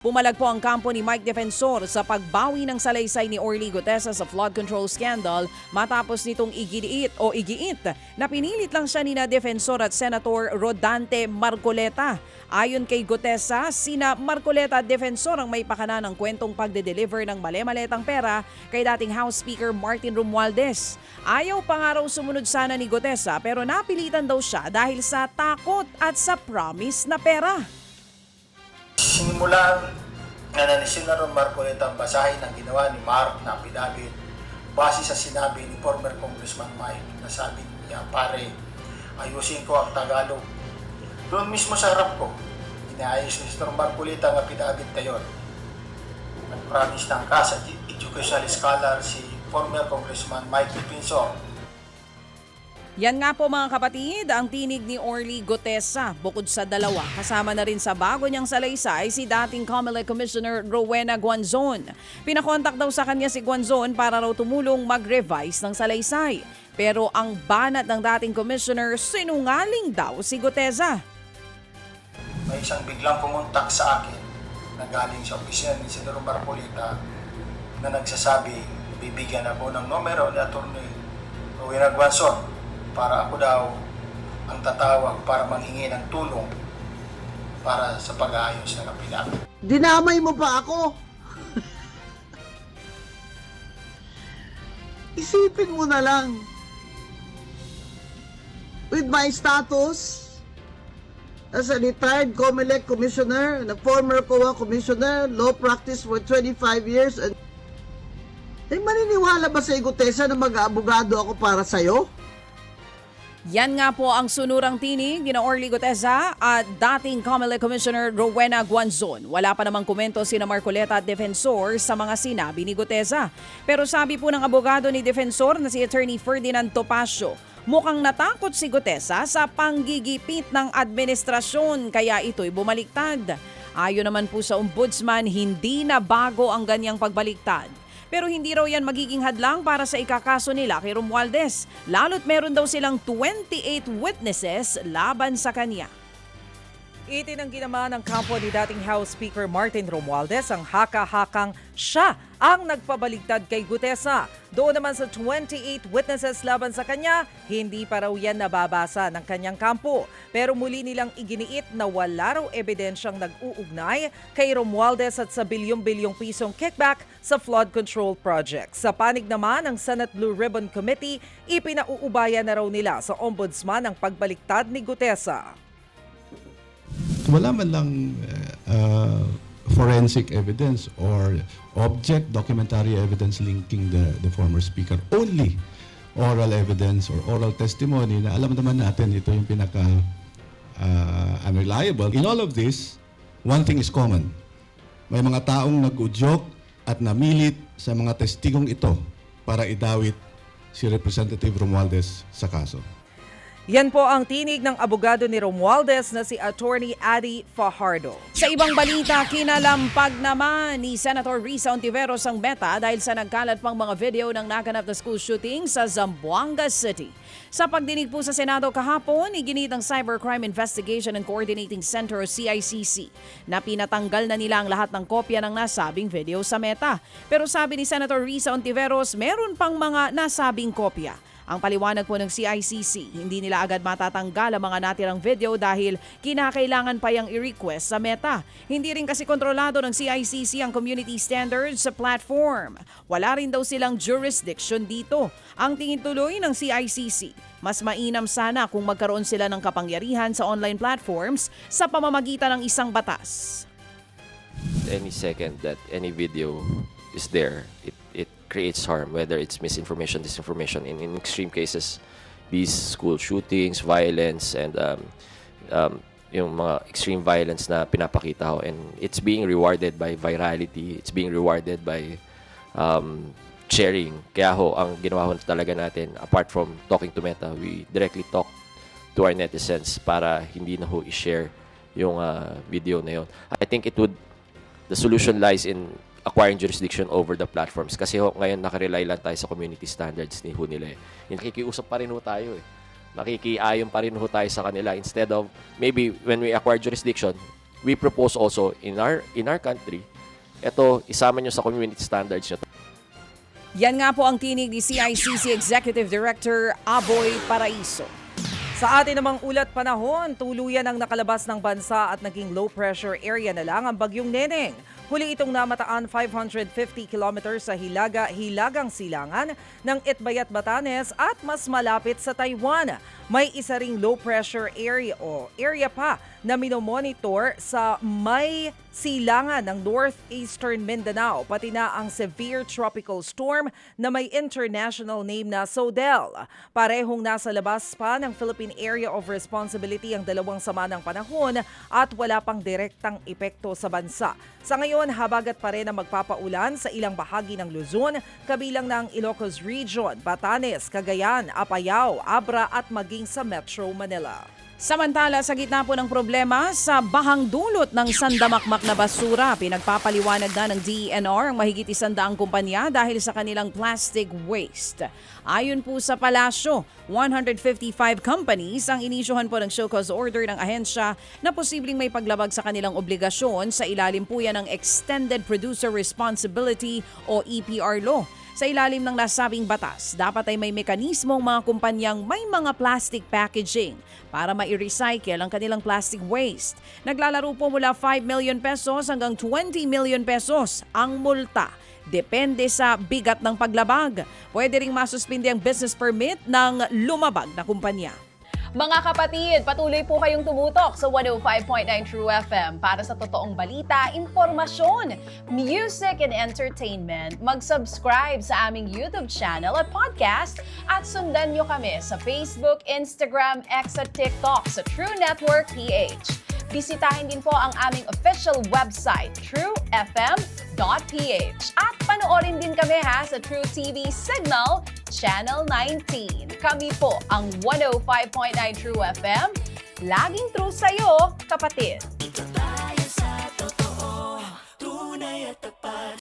Pumalag po ang kampo ni Mike Defensor sa pagbawi ng salaysay ni Orly Gutesa sa flood control scandal matapos nitong igiit na pinilit lang siya nina Defensor at Senator Rodante Marcoleta. Ayon kay Gutesa, sina Marcoleta at Defensor ang may pakana ng kwentong pagde-deliver ng male-maletang pera kay dating House Speaker Martin Romualdez. Ayaw pa nga raw sumunod sana ni Gutesa pero napilitan daw siya dahil sa takot at sa promise na pera. Sinimulan na ni Senator Marcoleta ang basahin ang ginawa ni Mark na affidavit base sa sinabi ni former Congressman Mike na sabi niya, pare, ayusin ko ang Tagalog. Doon mismo sa harap ko, inaayos ni Senator Marcoleta ang affidavit na yun. Nag-promise ng kasa educational scholar si former Congressman Mike Defensor. Yan nga po mga kapatid, ang tinig ni Orly Gutesa. Bukod sa dalawa, kasama na rin sa bago niyang salaysay si dating COMELEC Commissioner Rowena Guanzon. Pinakontak daw sa kanya si Guanzon para raw tumulong mag-revise ng salaysay. Pero ang banat ng dating commissioner, sinungaling daw si Gutesa. May isang biglang pumuntak sa akin na galing sa opisina ni Senator Marcoleta na nagsasabi, bibigyan ako ng numero ni Atty. Rowena Guanzon para ako daw ang tatawag para manghingi ng tulong para sa pag-aayos ng affidavit. Dinamay mo pa ako. Isipin mo na lang. With my status as a retired COMELEC commissioner, and a former COA commissioner, law practice for 25 years, and maniniwala ba sa Gutesa na mag-aabogado ako para sa'yo? Yan nga po ang sunurang tinig ni Orly Gutesa at dating COMELEC Commissioner Rowena Guanzon. Wala pa namang komento sina Marcoleta at Defensor sa mga sinabi ni Gutesa. Pero sabi po ng abogado ni Defensor na si Attorney Ferdinand Topacio, mukhang natakot si Gutesa sa panggigipit ng administrasyon kaya ito'y bumaliktad. Ayon naman po sa ombudsman, hindi na bago ang ganyang pagbaliktad. Pero hindi raw yan magiging hadlang para sa ikakaso nila kay Romualdez. Lalo't meron daw silang 28 witnesses laban sa kanya. Itinanggi naman ng kampo ni dating House Speaker Martin Romualdez ang haka-hakang siya ang nagpabaligtad kay Gutesa. Doon naman sa 28 witnesses laban sa kanya, hindi pa raw yan nababasa ng kanyang kampo. Pero muli nilang iginiit na wala raw ebidensyang nag-uugnay kay Romualdez at sa bilyong-bilyong pisong kickback sa flood control project. Sa panig naman ng Senate Blue Ribbon Committee, ipinauubaya na raw nila sa ombudsman ang pagbaliktad ni Gutesa. Wala man lang forensic evidence or object documentary evidence linking the former speaker. Only oral evidence or oral testimony na alam naman natin ito yung pinaka unreliable. In all of this, one thing is common. May mga taong nag-udyok at namilit sa mga testigong ito para idawit si Representative Romualdez sa kaso. Yan po ang tinig ng abogado ni Romualdez na si Attorney Adi Fajardo. Sa ibang balita, kinalampag naman ni Senator Risa Ontiveros ang meta dahil sa nagkalat pang mga video ng naganap na school shooting sa Zamboanga City. Sa pagdinig po sa Senado kahapon, iginit ng Cybercrime Investigation and Coordinating Center o CICC na pinatanggal na nila ang lahat ng kopya ng nasabing video sa meta. Pero sabi ni Senator Risa Ontiveros, meron pang mga nasabing kopya. Ang paliwanag po ng CICC, hindi nila agad matatanggal ang mga natirang video dahil kinakailangan pa yang i-request sa Meta. Hindi rin kasi kontrolado ng CICC ang community standards sa platform. Wala rin daw silang jurisdiction dito. Ang tingin tuloy ng CICC, mas mainam sana kung magkaroon sila ng kapangyarihan sa online platforms sa pamamagitan ng isang batas. Any second that any video is there, it creates harm, whether it's misinformation, disinformation. In extreme cases, these school shootings, violence, and yung mga extreme violence na pinapakita ho, and it's being rewarded by virality, it's being rewarded by sharing. Kaya ho, ang ginawa ho talaga natin, apart from talking to Meta, we directly talk to our netizens para hindi na ho i-share yung video na yun. I think the solution lies in acquiring jurisdiction over the platforms. Kasi ho, ngayon nakarely lang tayo sa community standards ni ho nila. Nakikiusap pa rin ho tayo Nakikiayon pa rin ho tayo sa kanila. Instead of, maybe when we acquire jurisdiction, we propose also in our country, ito isama nyo sa community standards nyo. Yan nga po ang tinig ni CICC Executive Director Aboy Paraiso. Sa atin namang ulat panahon, tuluyan ang nakalabas ng bansa at naging low pressure area na lang ang bagyong Neneng. Huli itong namataan 550 kilometers sa hilagang silangan ng Itbayat, Batanes at mas malapit sa Taiwan. May isa ring low pressure area pa na minomonitor sa may silangan ng northeastern Mindanao, pati na ang severe tropical storm na may international name na Sodel. Parehong nasa labas pa ng Philippine Area of Responsibility ang dalawang sama ng panahon at wala pang direktang epekto sa bansa. Sa ngayon, habagat pa rin ang magpapaulan sa ilang bahagi ng Luzon, kabilang ng Ilocos Region, Batanes, Cagayan, Apayao, Abra at maging sa Metro Manila. Samantala, sa gitna po ng problema sa bahang dulot ng sandamakmak na basura, pinagpapaliwanag na ng DENR ang mahigit 100 kumpanya dahil sa kanilang plastic waste. Ayon po sa palasyo, 155 companies ang inisyuhan po ng show cause order ng ahensya na posibleng may paglabag sa kanilang obligasyon sa ilalim po yan ng Extended Producer Responsibility o EPR law. Sa ilalim ng nasabing batas, dapat ay may mekanismong mga kumpanyang may mga plastic packaging para ma-recycle ang kanilang plastic waste. Naglalaro po mula 5 million pesos hanggang 20 million pesos ang multa. Depende sa bigat ng paglabag. Pwede ring masuspindi ang business permit ng lumabag na kumpanya. Mga kapatid, patuloy po kayong tumutok sa 105.9 True FM para sa totoong balita, impormasyon, music and entertainment. Mag-subscribe sa aming YouTube channel at podcast at sundan nyo kami sa Facebook, Instagram, X at TikTok sa True Network PH. Bisitahin din po ang aming official website, truefm.ph. At panoorin din kami sa True TV Signal, Channel 19. Kami po ang 105.9 True FM. Laging true sa'yo, kapatid.